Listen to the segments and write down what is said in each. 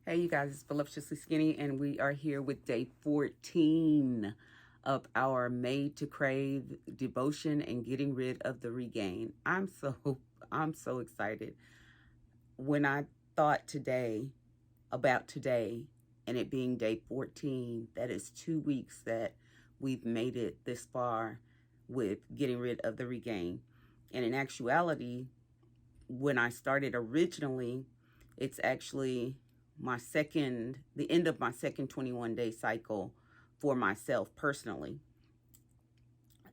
Hey, you guys, it's Voluptuously Skinny, and we are here with day 14 of our Made to Crave devotion and getting rid of the regain. I'm so excited. When I thought about today and it being day 14, that is 2 weeks that we've made it this far with getting rid of the regain. And in actuality, when I started originally, it's actually the end of my second 21-day cycle for myself personally.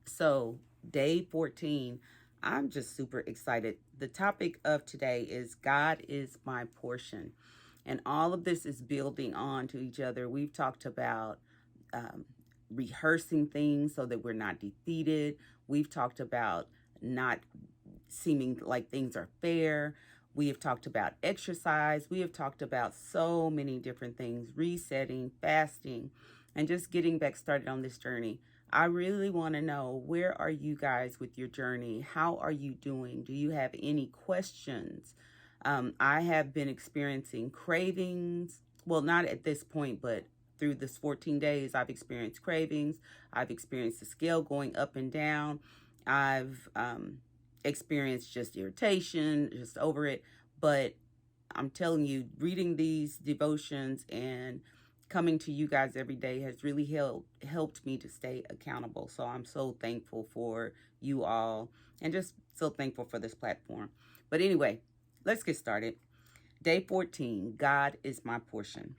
So, day 14, I'm just super excited. The topic of today is God is my portion. And all of this is building on to each other. We've talked about um, rehearsing things so that we're not defeated. We've talked about not seeming like things are fair. We have talked about exercise. We have talked about so many different things, resetting, fasting, and just getting back started on this journey. I really want to know, where are you guys with your journey? How are you doing? Do you have any questions? I have been experiencing cravings. Well, not at this point, but through this 14 days, I've experienced cravings. I've experienced the scale going up and down. I've experienced just irritation, just over it. But I'm telling you, reading these devotions and coming to you guys every day has really helped me to stay accountable. So I'm so thankful for you all and just so thankful for this platform. But anyway, let's get started. Day 14, God is my portion.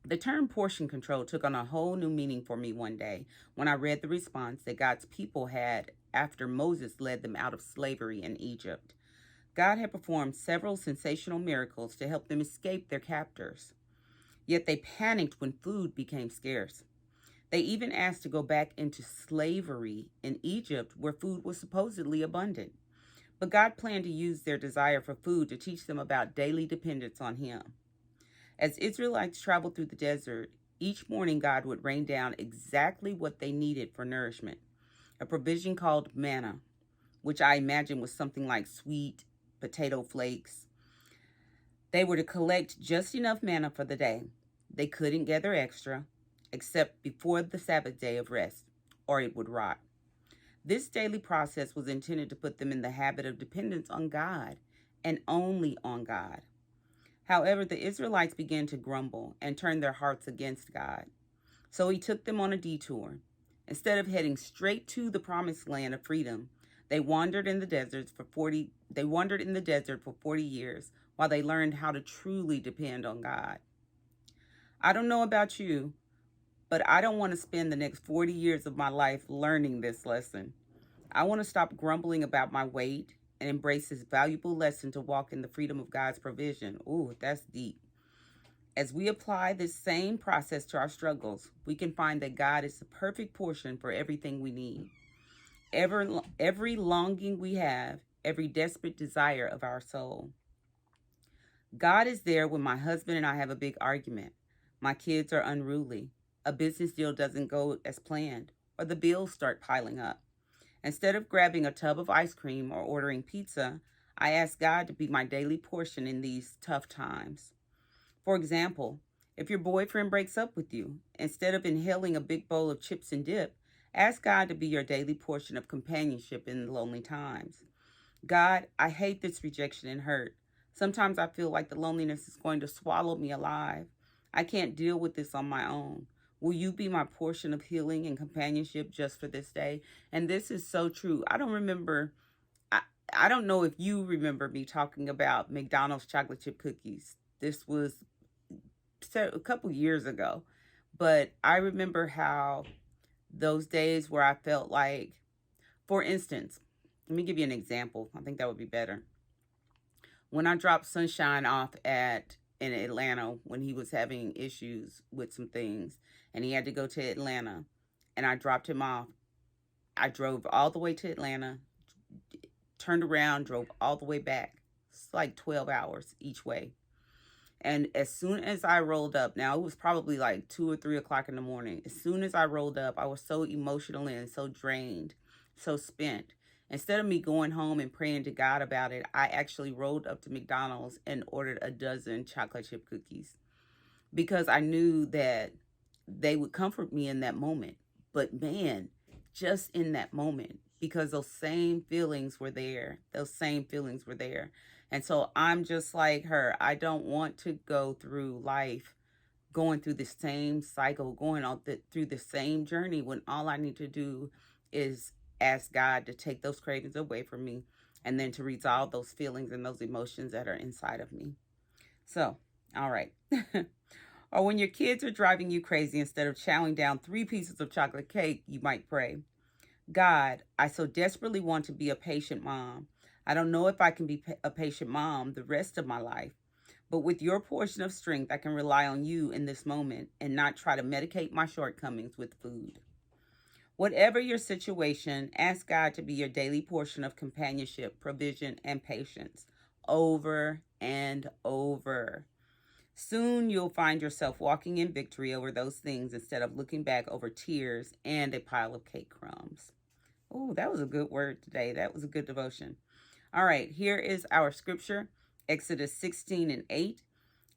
The term portion control took on a whole new meaning for me one day when I read the response that God's people had after Moses led them out of slavery in Egypt. God had performed several sensational miracles to help them escape their captors. Yet they panicked when food became scarce. They even asked to go back into slavery in Egypt, where food was supposedly abundant. But God planned to use their desire for food to teach them about daily dependence on Him. As Israelites traveled through the desert, each morning God would rain down exactly what they needed for nourishment, a provision called manna, which I imagine was something like sweet potato flakes. They were to collect just enough manna for the day. They couldn't gather extra, except before the Sabbath day of rest, or it would rot. This daily process was intended to put them in the habit of dependence on God and only on God. However, the Israelites began to grumble and turn their hearts against God. So He took them on a detour. Instead of heading straight to the promised land of freedom, they wandered in the desert for 40 years while they learned how to truly depend on God. I don't know about you, but I don't want to spend the next 40 years of my life learning this lesson. I want to stop grumbling about my weight and embrace this valuable lesson to walk in the freedom of God's provision. Ooh, that's deep. As we apply this same process to our struggles, we can find that God is the perfect portion for everything we need. Every longing we have, every desperate desire of our soul. God is there when my husband and I have a big argument. My kids are unruly. A business deal doesn't go as planned, or the bills start piling up. Instead of grabbing a tub of ice cream or ordering pizza, I ask God to be my daily portion in these tough times. For example, if your boyfriend breaks up with you, instead of inhaling a big bowl of chips and dip, ask God to be your daily portion of companionship in lonely times. God, I hate this rejection and hurt. Sometimes I feel like the loneliness is going to swallow me alive. I can't deal with this on my own. Will you be my portion of healing and companionship just for this day? And this is so true. I don't know if you remember me talking about McDonald's chocolate chip cookies. This was a couple years ago. But I remember how those days where I felt like, for instance, let me give you an example. I think that would be better. When I dropped Sunshine off in Atlanta when he was having issues with some things and he had to go to Atlanta and I dropped him off, I drove all the way to Atlanta, turned around, drove all the way back. It's like 12 hours each way. And as soon as I rolled up, now it was probably like 2 or 3 o'clock in the morning. As soon as I rolled up, I was so emotional and so drained, so spent. Instead of me going home and praying to God about it, I actually rolled up to McDonald's and ordered a dozen chocolate chip cookies. because I knew that they would comfort me in that moment. But man, just in that moment, because those same feelings were there. Those same feelings were there. And so I'm just like her. I don't want to go through life going through the same cycle, through the same journey when all I need to do is ask God to take those cravings away from me and then to resolve those feelings and those emotions that are inside of me. So, all right. Or when your kids are driving you crazy, instead of chowing down 3 pieces of chocolate cake, you might pray, God, I so desperately want to be a patient mom. I don't know if I can be a patient mom the rest of my life, but with your portion of strength, I can rely on you in this moment and not try to medicate my shortcomings with food. Whatever your situation, ask God to be your daily portion of companionship, provision, and patience over and over. Soon you'll find yourself walking in victory over those things instead of looking back over tears and a pile of cake crumbs. Oh, that was a good word today. That was a good devotion. All right, here is our scripture, Exodus 16:8.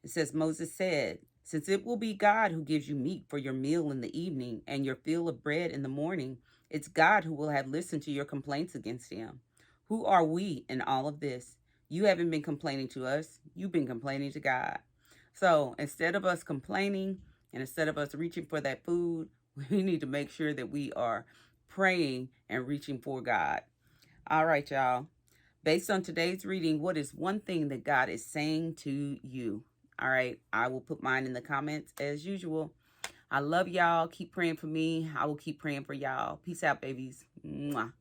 It says, Moses said, since it will be God who gives you meat for your meal in the evening and your fill of bread in the morning, it's God who will have listened to your complaints against him. Who are we in all of this? You haven't been complaining to us. You've been complaining to God. So instead of us complaining and instead of us reaching for that food, we need to make sure that we are praying and reaching for God. All right, y'all. Based on today's reading, what is one thing that God is saying to you? All right, I will put mine in the comments as usual. I love y'all. Keep praying for me. I will keep praying for y'all. Peace out, babies. Mwah.